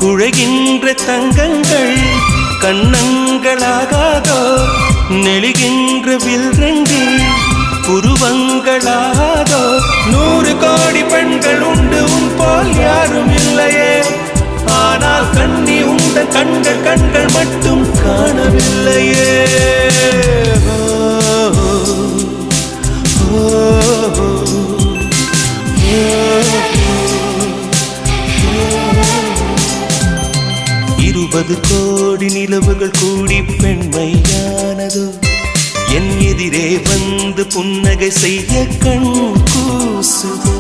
குழைகின்ற தங்கங்கள் கண்ணங்களாகாதோ நெளிகின்ற வில்ரங்கில் புருவங்களாகாதோ 100 கோடி பெண்கள் உண்டு உன் போல் யாரும் இல்லையே ஆனால் கண்ணி உண்ட கண்கள் மட்டும் காணவில்லையே இருபது கோடி நிலவுகள் கூடி பெண்மையானதோ என் எதிரே வந்து புன்னகை செய்ய கண் கூசுதோ